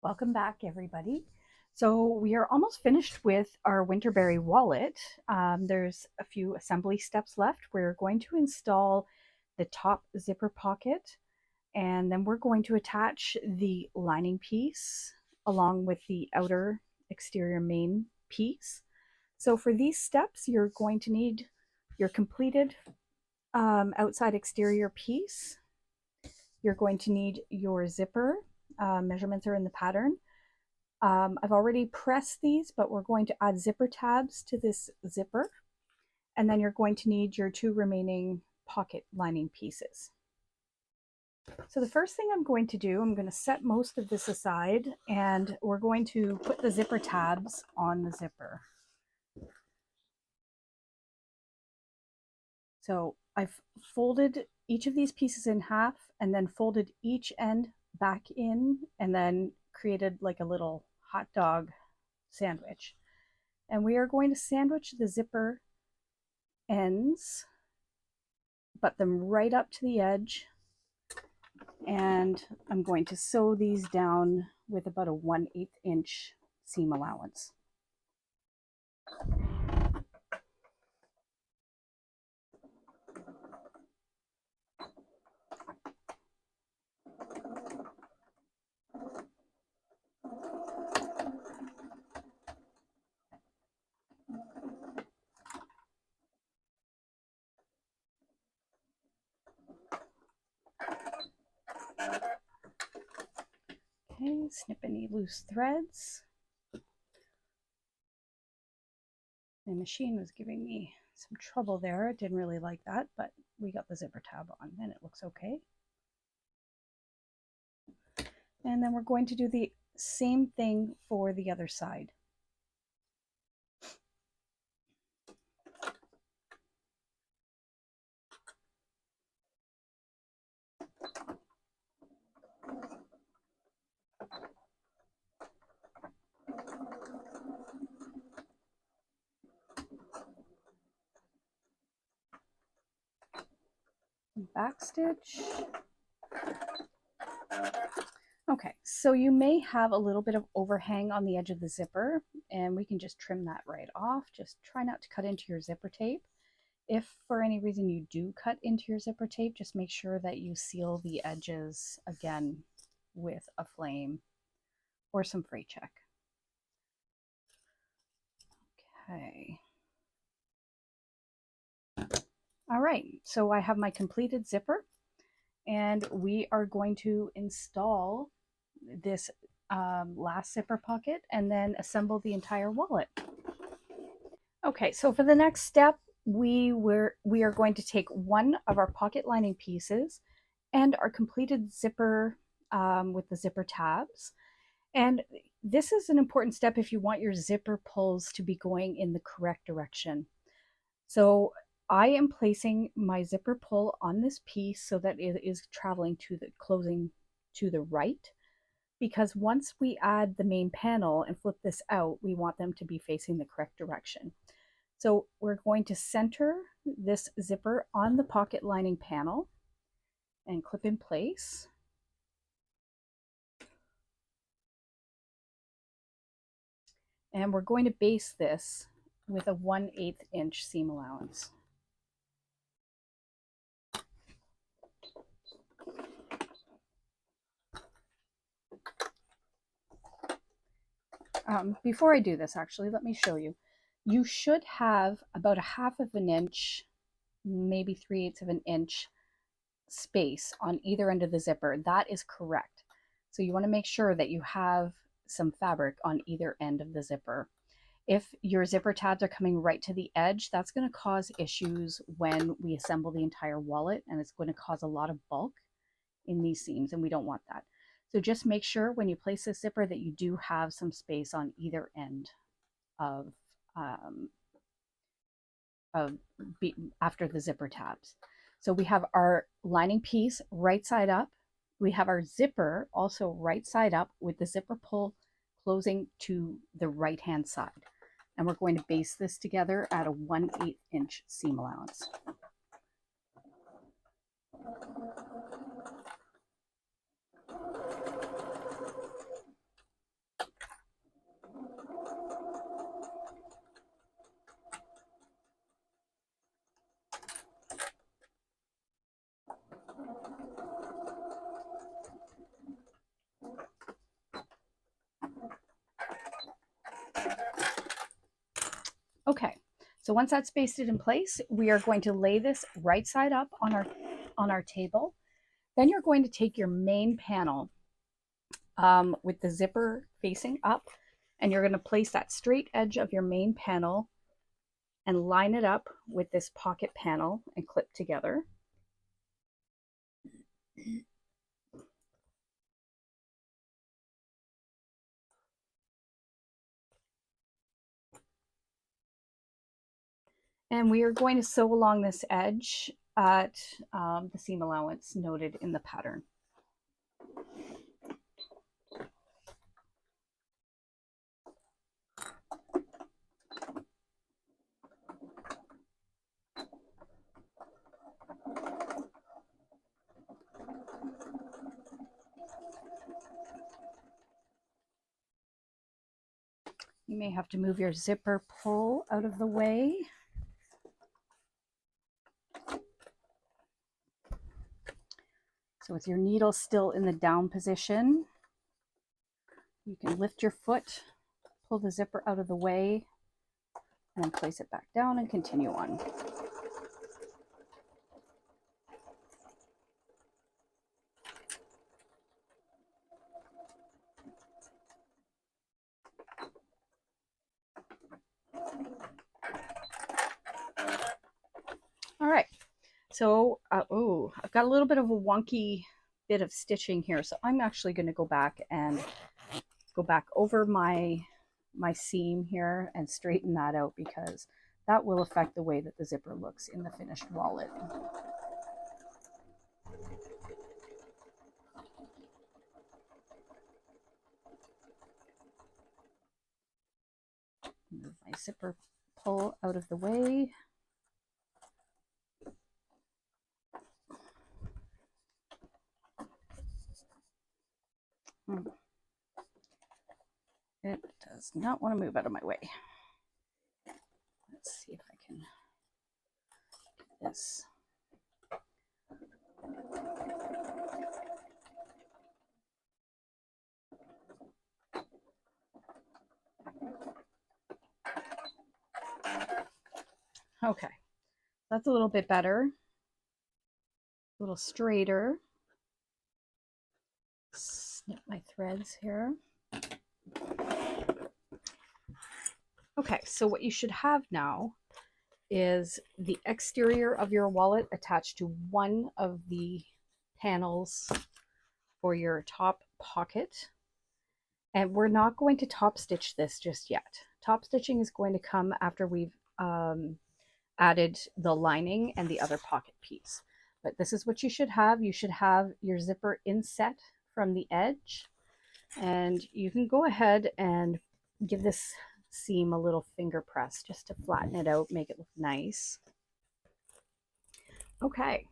Welcome back, everybody. So we are almost finished with our Winterberry wallet. There's a few assembly steps left. We're going to install the top zipper pocket, and then we're going to attach the lining piece along with the outer exterior main piece. So for these steps, you're going to need your completed outside exterior piece. You're going to need your zipper. Measurements are in the pattern. I've already pressed these, but we're going to add zipper tabs to this zipper. And then you're going to need your two remaining pocket lining pieces. So the first thing I'm going to do, I'm going to set most of this aside, and we're going to put the zipper tabs on the zipper. So I've folded each of these pieces in half and then folded each end back in and then created like a little hot dog sandwich. And we are going to sandwich the zipper ends, butt them right up to the edge. And I'm going to sew these down with about a 1/8 inch seam allowance. Okay, snip any loose threads. The machine was giving me some trouble there. It didn't really like that, but we got the zipper tab on and it looks okay. And then we're going to do the same thing for the other side. Back stitch. Okay, so you may have a little bit of overhang on the edge of the zipper, and we can just trim that right off. Just try not to cut into your zipper tape. If for any reason you do cut into your zipper tape, just make sure that you seal the edges again with a flame or some fray check. Okay. All right, so I have my completed zipper, and we are going to install this last zipper pocket and then assemble the entire wallet. Okay, so for the next step, we are going to take one of our pocket lining pieces and our completed zipper with the zipper tabs. And this is an important step if you want your zipper pulls to be going in the correct direction. So I am placing my zipper pull on this piece so that it is traveling to the closing to the right, because once we add the main panel and flip this out, we want them to be facing the correct direction. So we're going to center this zipper on the pocket lining panel and clip in place. And we're going to base this with a 1/8 inch seam allowance. Before I do this, actually, let me show you. You should have about 1/2 inch, maybe 3/8 of an inch space on either end of the zipper. That is correct. So you want to make sure that you have some fabric on either end of the zipper. If your zipper tabs are coming right to the edge, that's going to cause issues when we assemble the entire wallet, and it's going to cause a lot of bulk in these seams, and we don't want that. So just make sure when you place this zipper that you do have some space on either end of after the zipper tabs. So we have our lining piece right side up. We have our zipper also right side up with the zipper pull closing to the right hand side. And we're going to base this together at a 1/8 inch seam allowance. So once that's basted in place, we are going to lay this right side up on our table. Then you're going to take your main panel with the zipper facing up, and you're going to place that straight edge of your main panel and line it up with this pocket panel and clip together. And we are going to sew along this edge at the seam allowance noted in the pattern. You may have to move your zipper pull out of the way. So with your needle still in the down position, you can lift your foot, pull the zipper out of the way, and then place it back down and continue on. All right, so I've got a little bit of a wonky bit of stitching here, so I'm actually going to go back over my seam here and straighten that out, because that will affect the way that the zipper looks in the finished wallet. Move my zipper pull out of the way. It does not want to move out of my way. Let's see if I can get this. Okay, that's a little bit better. A little straighter. Snip my threads here. Okay, so what you should have now is the exterior of your wallet attached to one of the panels for your top pocket. And we're not going to top stitch this just yet. Top stitching is going to come after we've added the lining and the other pocket piece. But this is what you should have. You should have your zipper inset from the edge, and you can go ahead and give this seam a little finger press just to flatten it out, make it look nice. Okay,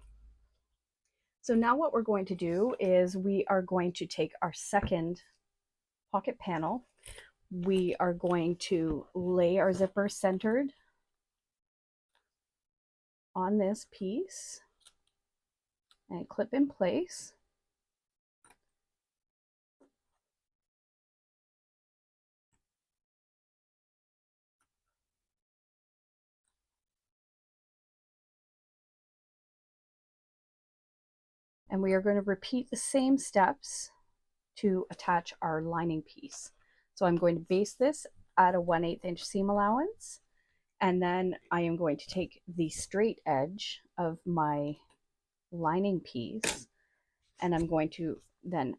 so now what we're going to do is we are going to take our second pocket panel. We are going to lay our zipper centered on this piece and clip in place. And we are going to repeat the same steps to attach our lining piece. So I'm going to base this at a 1/8 inch seam allowance, and then I am going to take the straight edge of my lining piece, and I'm going to then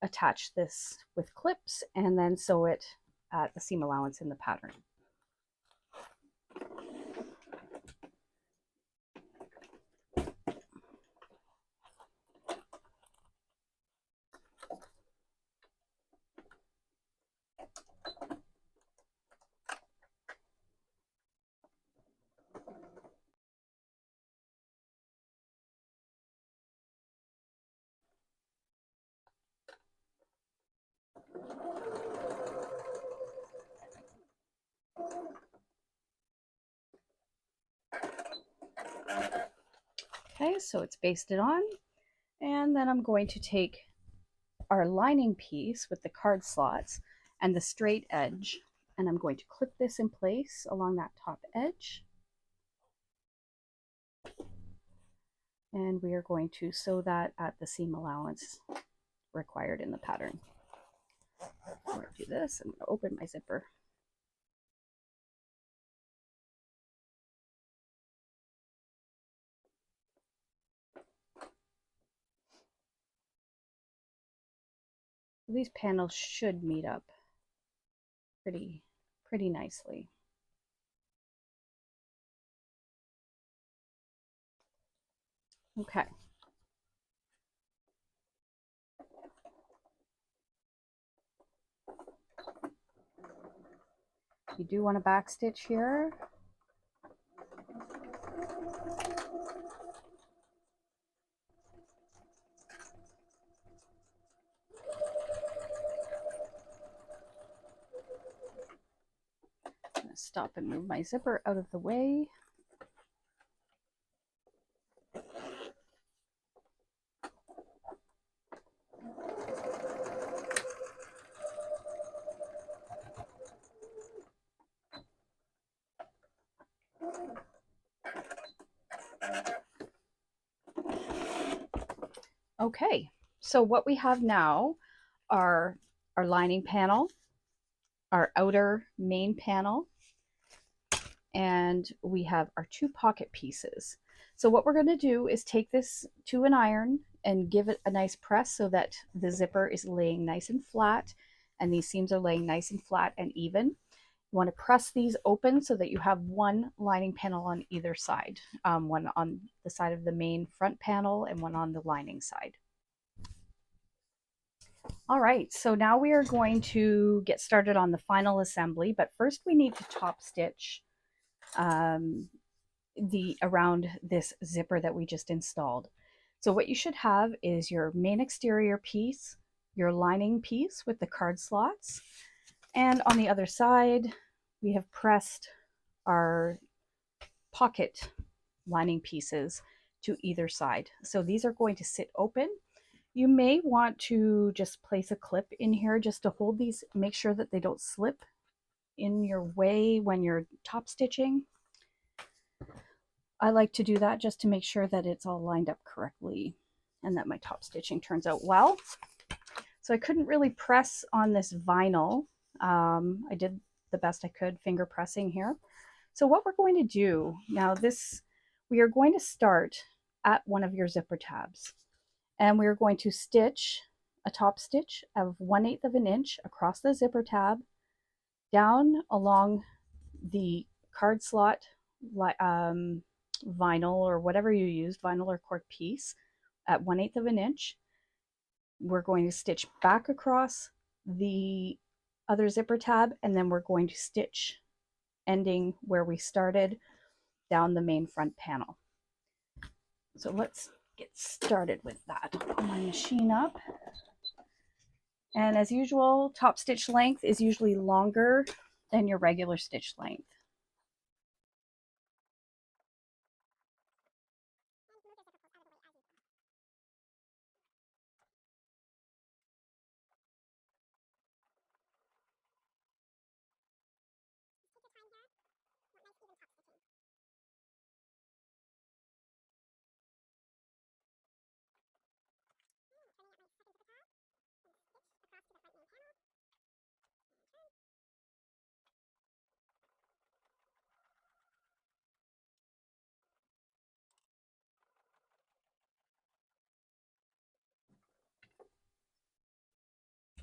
attach this with clips and then sew it at the seam allowance in the pattern. Okay, so it's basted on, and then I'm going to take our lining piece with the card slots and the straight edge, and I'm going to clip this in place along that top edge. And we are going to sew that at the seam allowance required in the pattern. Before I do this, I'm going to open my zipper. These panels should meet up pretty nicely. Okay. You do want to backstitch here. I'm going to stop and move my zipper out of the way. Okay, so what we have now are our lining panel, our outer main panel, and we have our 2 pocket pieces. So what we're going to do is take this to an iron and give it a nice press so that the zipper is laying nice and flat and these seams are laying nice and flat and even. You want to press these open so that you have one lining panel on either side, one on the side of the main front panel and one on the lining side. All right, so now we are going to get started on the final assembly, but first we need to top stitch around this zipper that we just installed. So what you should have is your main exterior piece, your lining piece with the card slots, and on the other side we have pressed our pocket lining pieces to either side. So these are going to sit open. You may want to just place a clip in here just to hold these, make sure that they don't slip in your way when you're top stitching. I like to do that just to make sure that it's all lined up correctly and that my top stitching turns out well. So I couldn't really press on this vinyl. I did the best I could finger pressing here. So what we're going to do now, we are going to start at one of your zipper tabs and we're going to stitch a top stitch of 1/8 of an inch across the zipper tab down along the card slot vinyl or whatever you used, vinyl or cork piece at 1/8 of an inch. We're going to stitch back across the other zipper tab and then we're going to stitch ending where we started down the main front panel. So let's get started with that. I'll pull my machine up. And as usual, top stitch length is usually longer than your regular stitch length.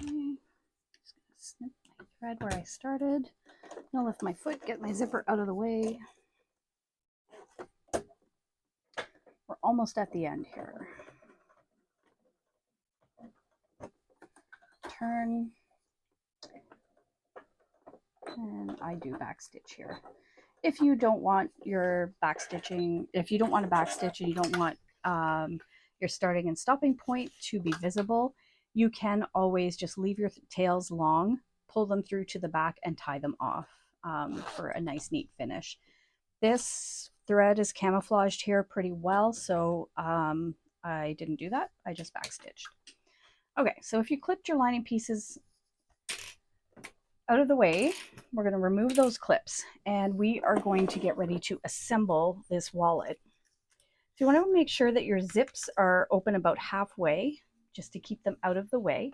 Okay. Just gonna snip my thread where I started. I'll lift my foot, get my zipper out of the way. We're almost at the end here. Turn, and I do backstitch here. If you don't want your backstitching, if you don't want to backstitch and you don't want your starting and stopping point to be visible, you can always just leave your tails long, pull them through to the back and tie them off for a nice neat finish. This thread is camouflaged here pretty well, so I didn't do that. I just backstitched. Okay, so if you clipped your lining pieces out of the way, we're going to remove those clips and we are going to get ready to assemble this wallet. you want to make sure that your zips are open about halfway, just to keep them out of the way.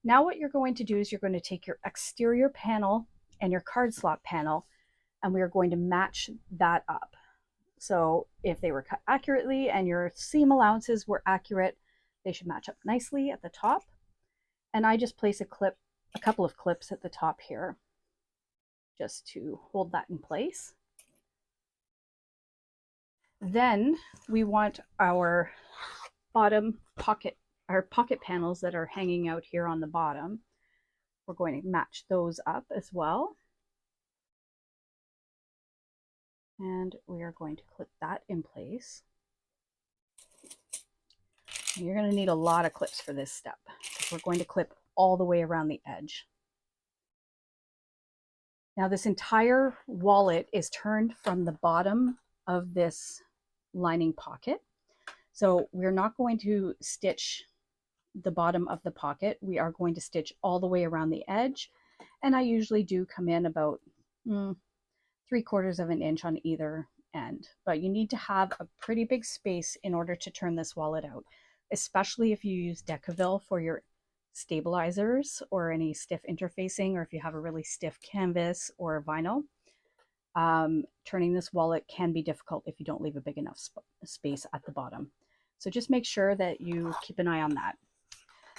Now what you're going to do is you're going to take your exterior panel and your card slot panel, and we are going to match that up. So if they were cut accurately and your seam allowances were accurate, they should match up nicely at the top. And I just place a couple of clips at the top here, just to hold that in place. Then we want our bottom pocket, our pocket panels that are hanging out here on the bottom. We're going to match those up as well. And we are going to clip that in place. And you're going to need a lot of clips for this step, because we're going to clip all the way around the edge. Now this entire wallet is turned from the bottom of this lining pocket. So we're not going to stitch the bottom of the pocket. We are going to stitch all the way around the edge. And I usually do come in about 3/4 of an inch on either end. But you need to have a pretty big space in order to turn this wallet out, especially if you use Decaville for your stabilizers or any stiff interfacing, or if you have a really stiff canvas or vinyl. Turning this wallet can be difficult if you don't leave a big enough space at the bottom. So just make sure that you keep an eye on that.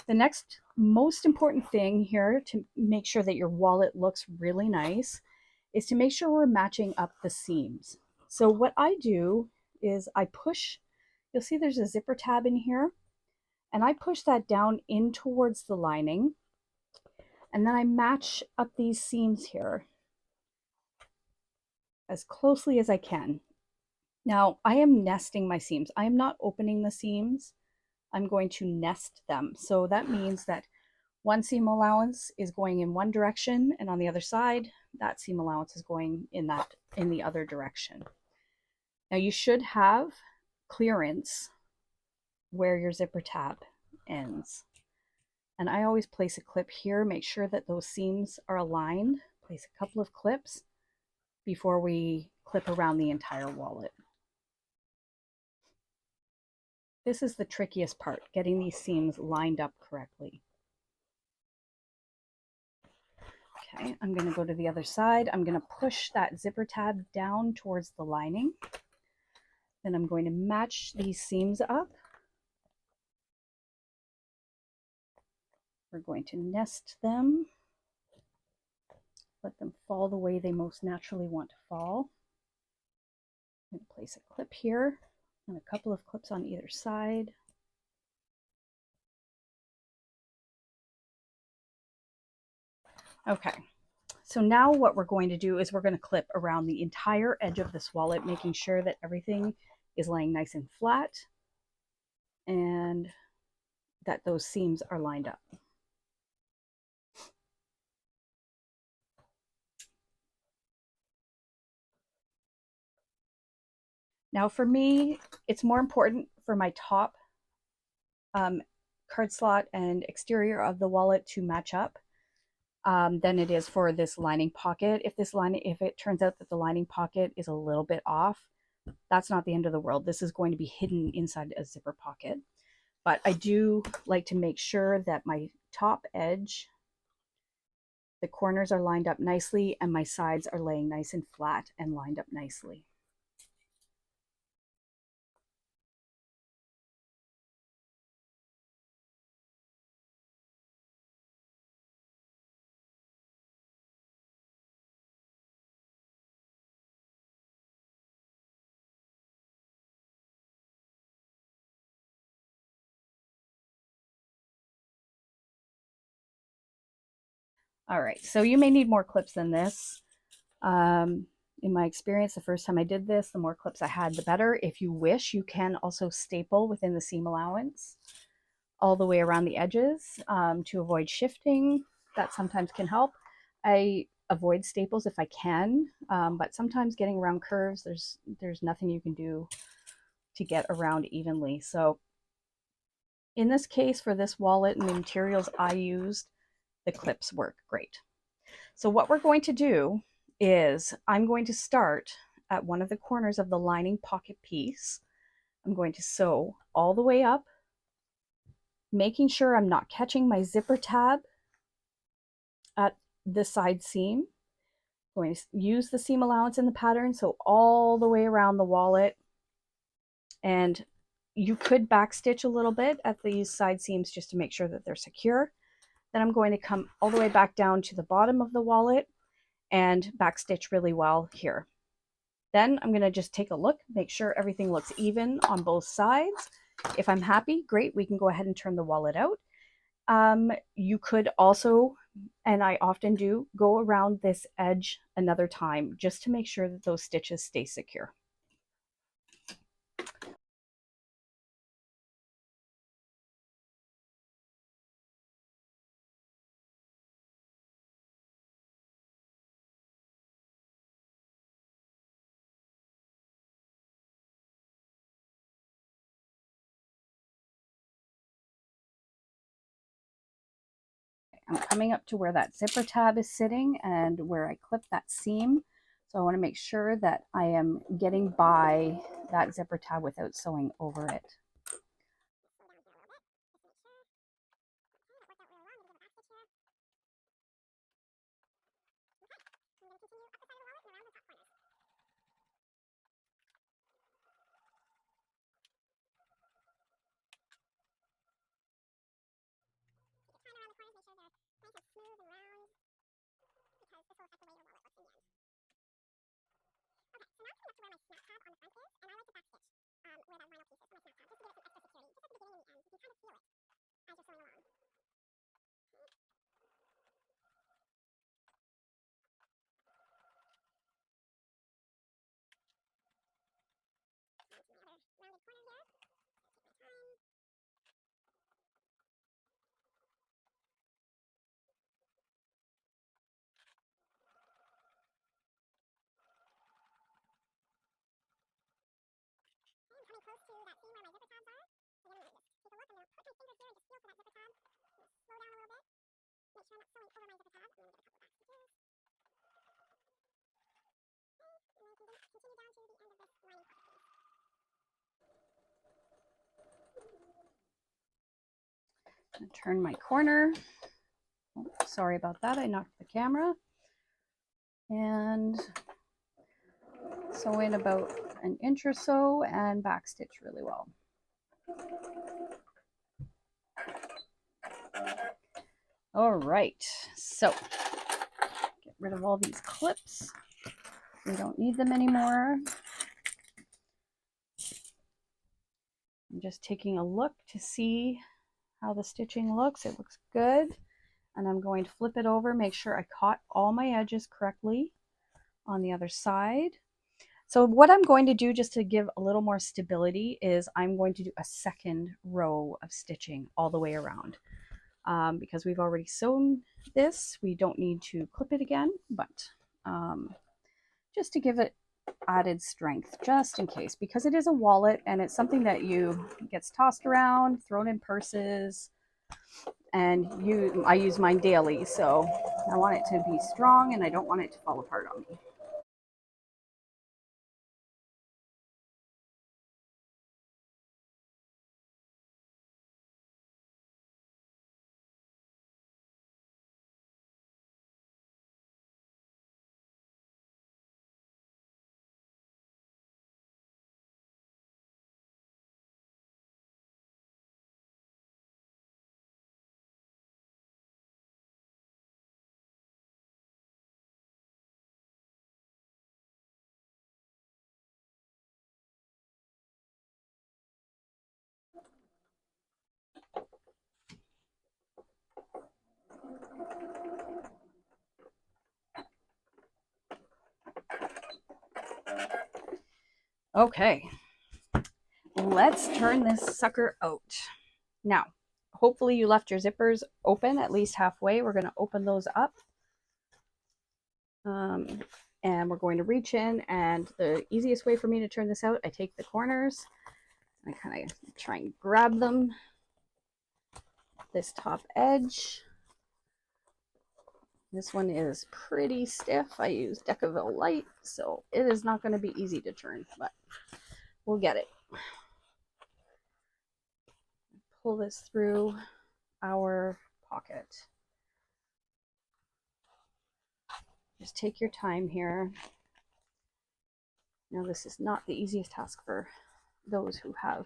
The next most important thing here to make sure that your wallet looks really nice is to make sure we're matching up the seams. So what I do is I push, you'll see there's a zipper tab in here, and I push that down in towards the lining, and then I match up these seams here as closely as I can. Now I am nesting my seams. I am not opening the seams. I'm going to nest them. So that means that one seam allowance is going in one direction, and on the other side, that seam allowance is going in the other direction. Now you should have clearance where your zipper tab ends. And I always place a clip here, make sure that those seams are aligned, place a couple of clips before we clip around the entire wallet. This is the trickiest part, getting these seams lined up correctly. Okay, I'm going to go to the other side. I'm going to push that zipper tab down towards the lining. Then I'm going to match these seams up. We're going to nest them. Let them fall the way they most naturally want to fall. I'm going to place a clip here and a couple of clips on either side. Okay, so now what we're going to do is we're going to clip around the entire edge of this wallet, making sure that everything is laying nice and flat and that those seams are lined up. Now for me, it's more important for my top card slot and exterior of the wallet to match up than it is for this lining pocket. If it turns out that the lining pocket is a little bit off, that's not the end of the world. This is going to be hidden inside a zipper pocket. But I do like to make sure that my top edge, the corners are lined up nicely, and my sides are laying nice and flat and lined up nicely. All right, so you may need more clips than this. In my experience, the first time I did this, the more clips I had, the better. If you wish, you can also staple within the seam allowance all the way around the edges to avoid shifting. That sometimes can help. I avoid staples if I can, but sometimes getting around curves, there's nothing you can do to get around evenly. So in this case, for this wallet and the materials I used, the clips work great. So what we're going to do is I'm going to start at one of the corners of the lining pocket piece. I'm going to sew all the way up, making sure I'm not catching my zipper tab at the side seam. I'm going to use the seam allowance in the pattern, so all the way around the wallet. And you could backstitch a little bit at these side seams just to make sure that they're secure. Then I'm going to come all the way back down to the bottom of the wallet and backstitch really well here. Then I'm going to just take a look, make sure everything looks even on both sides. If I'm happy, great, we can go ahead and turn the wallet out. You could also, and I often do, go around this edge another time just to make sure that those stitches stay secure. I'm coming up to where that zipper tab is sitting and where I clip that seam. So I want to make sure that I am getting by that zipper tab without sewing over it. Turn my corner. Oh, sorry about that, I knocked the camera. And sew in about an inch or so and backstitch really well. All right, so get rid of all these clips. We don't need them anymore. I'm just taking a look to see how the stitching looks. It looks good. And I'm going to flip it over, make sure I caught all my edges correctly on the other side. So what I'm going to do, just to give a little more stability, is I'm going to do a second row of stitching all the way around. Because we've already sewn this, we don't need to clip it again, but just to give it added strength, just in case, because it is a wallet and it's something that gets tossed around, thrown in purses, and I use mine daily, so I want it to be strong and I don't want it to fall apart on me. Okay, let's turn this sucker out. Now, hopefully you left your zippers open at least halfway. We're going to open those up. And we're going to reach in, and the easiest way for me to turn this out, I take the corners, I kind of try and grab them, this top edge. This one is pretty stiff. I use Decaville Light, so it is not going to be easy to turn, but we'll get it. pull this through our pocket. Just take your time here. Now, this is not the easiest task for those who have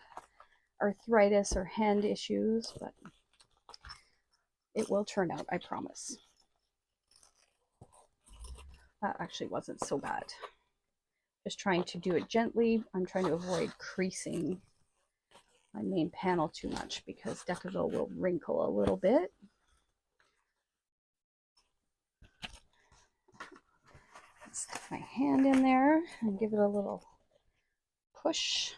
arthritis or hand issues, but it will turn out, I promise. That actually wasn't so bad. Just trying to do it gently. I'm trying to avoid creasing my main panel too much because Decaville will wrinkle a little bit. Stick my hand in there and give it a little push.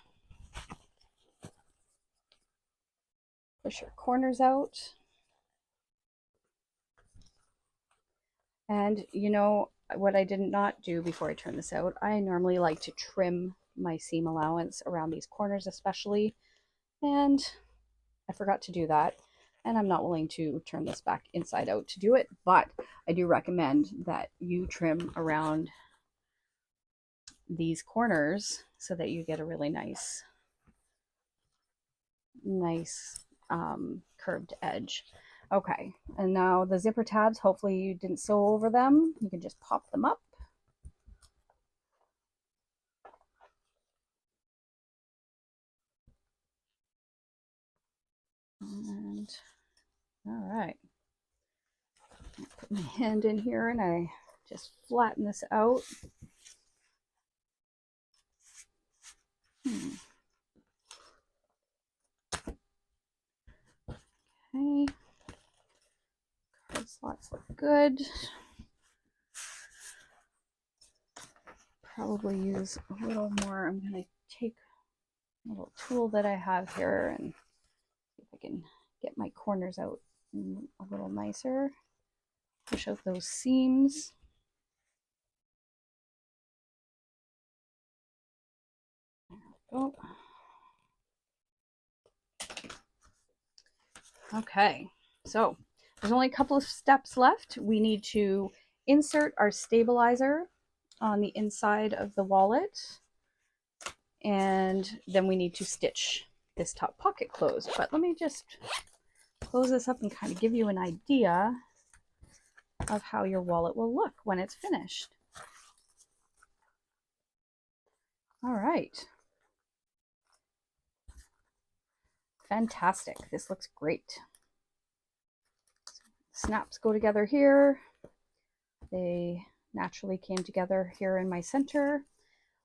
Push your corners out. And you know what I did not do before I turn this out? I normally like to trim my seam allowance around these corners especially, and I forgot to do that. And I'm not willing to turn this back inside out to do it, but I do recommend that you trim around these corners so that you get a really nice curved edge. Okay, and now the zipper tabs, hopefully you didn't sew over them. You can just pop them up. And all right, put my hand in here and I just flatten this out. Okay, card slots look good. Probably use a little more. I'm going to take a little tool that I have here and see if I can get my corners out a little nicer. Push out those seams. There we go. Okay, so there's only a couple of steps left. We need to insert our stabilizer on the inside of the wallet, and then we need to stitch this top pocket closed. But let me just close this up and kind of give you an idea of how your wallet will look when it's finished. All right. Fantastic. This looks great. Snaps go together here. They naturally came together here in my center.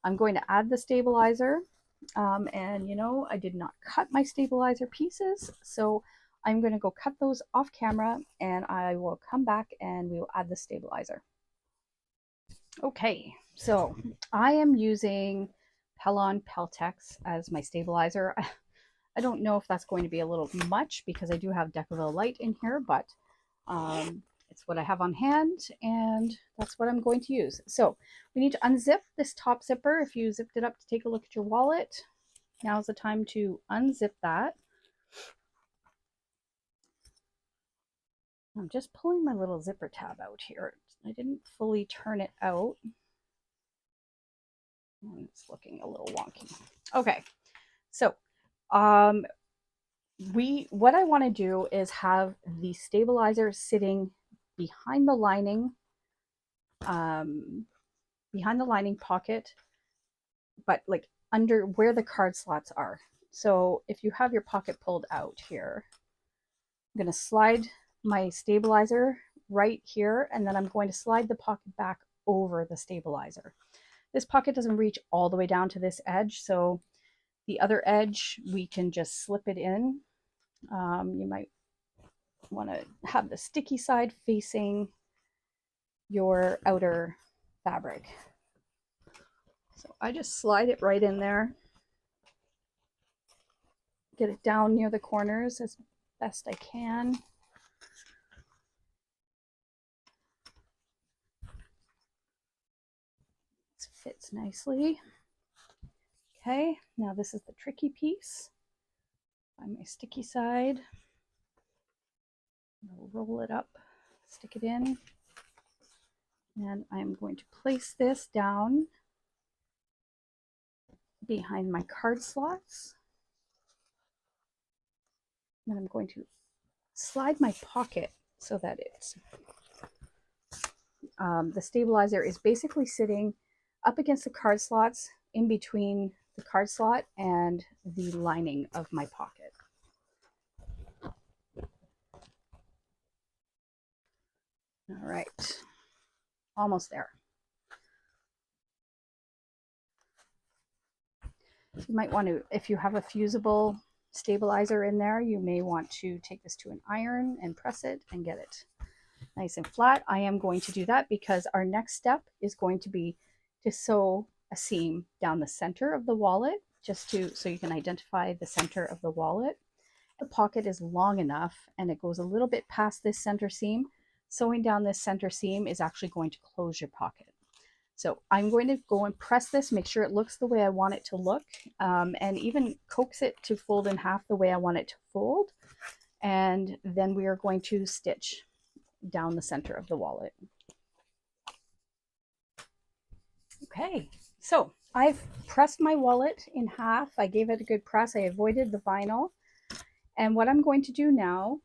I'm going to add the stabilizer. And you know, I did not cut my stabilizer pieces, so I'm going to go cut those off camera and I will come back and we will add the stabilizer. Okay, so I am using Pellon Peltex as my stabilizer. I don't know if that's going to be a little much because I do have Decaville Light in here, but it's what I have on hand and that's what I'm going to use. So we need to unzip this top zipper. If you zipped it up to take a look at your wallet, now's the time to unzip that. I'm just pulling my little zipper tab out here. I didn't fully turn it out. And it's looking a little wonky. Okay, so what I want to do is have the stabilizer sitting behind the lining pocket, but like under where the card slots are. So if you have your pocket pulled out here, I'm going to slide my stabilizer right here, and then I'm going to slide the pocket back over the stabilizer. This pocket doesn't reach all the way down to this edge, so the other edge we can just slip it in. You might want to have the sticky side facing your outer fabric. So I just slide it right in there. Get it down near the corners as best I can. This fits nicely. Okay, now this is the tricky piece. Find my sticky side. I'll roll it up, stick it in, and I'm going to place this down behind my card slots. Then I'm going to slide my pocket so that it's the stabilizer is basically sitting up against the card slots in between the card slot and the lining of my pocket. All right, almost there. You might want to, if you have a fusible stabilizer in there, you may want to take this to an iron and press it and get it nice and flat. I am going to do that because our next step is going to be to sew a seam down the center of the wallet, just to so you can identify the center of the wallet. The pocket is long enough and it goes a little bit past this center seam. Sewing down this center seam is actually going to close your pocket. So I'm going to go and press this, make sure it looks the way I want it to look, and even coax it to fold in half the way I want it to fold. And then we are going to stitch down the center of the wallet. Okay, so I've pressed my wallet in half. I gave it a good press. I avoided the vinyl. And what I'm going to do now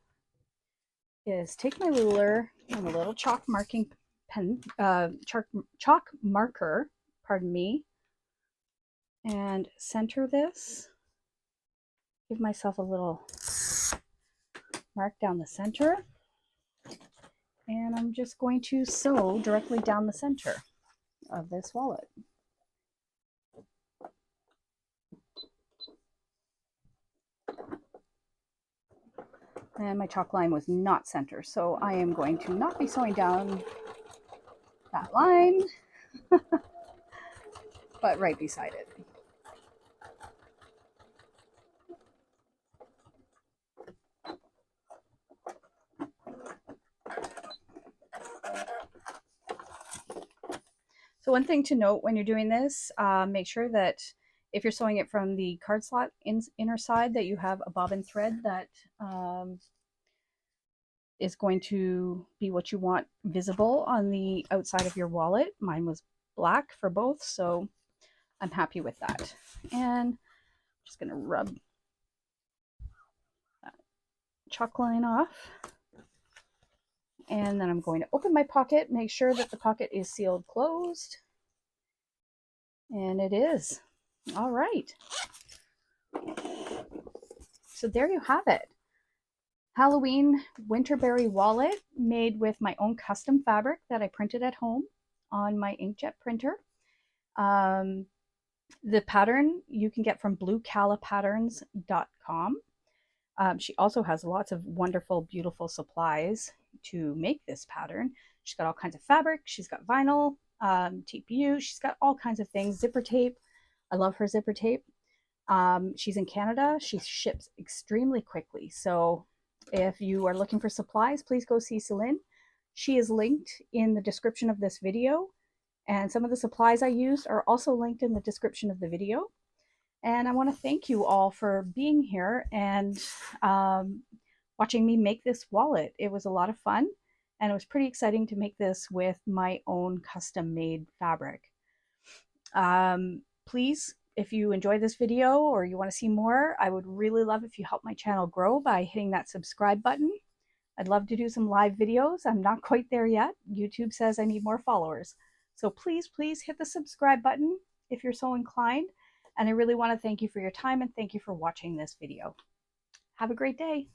is take my ruler and a little chalk marking pen, chalk marker, pardon me, and center this. Give myself a little mark down the center. And I'm just going to sew directly down the center of this wallet. And my chalk line was not center, so I am going to not be sewing down that line, but right beside it. So one thing to note when you're doing this, make sure that if you're sewing it from the card slot inner side, that you have a bobbin thread that is going to be what you want visible on the outside of your wallet. Mine was black for both, so I'm happy with that. And I'm just going to rub that chalk line off. And then I'm going to open my pocket, make sure that the pocket is sealed closed. And it is. All right. So there you have it. Halloween Winterberry wallet made with my own custom fabric that I printed at home on my inkjet printer. The pattern you can get from bluecalapatterns.com. She also has lots of wonderful, beautiful supplies to make this pattern. She's got all kinds of fabric. She's got vinyl, TPU. She's got all kinds of things. Zipper tape. I love her zipper tape. She's in Canada. She ships extremely quickly. So if you are looking for supplies, please go see Celine. She is linked in the description of this video. And some of the supplies I used are also linked in the description of the video. And I want to thank you all for being here and watching me make this wallet. It was a lot of fun, and it was pretty exciting to make this with my own custom-made fabric. Please, if you enjoyed this video or you want to see more, I would really love if you help my channel grow by hitting that subscribe button. I'd love to do some live videos. I'm not quite there yet. YouTube says I need more followers. So please, please hit the subscribe button if you're so inclined. And I really want to thank you for your time and thank you for watching this video. Have a great day.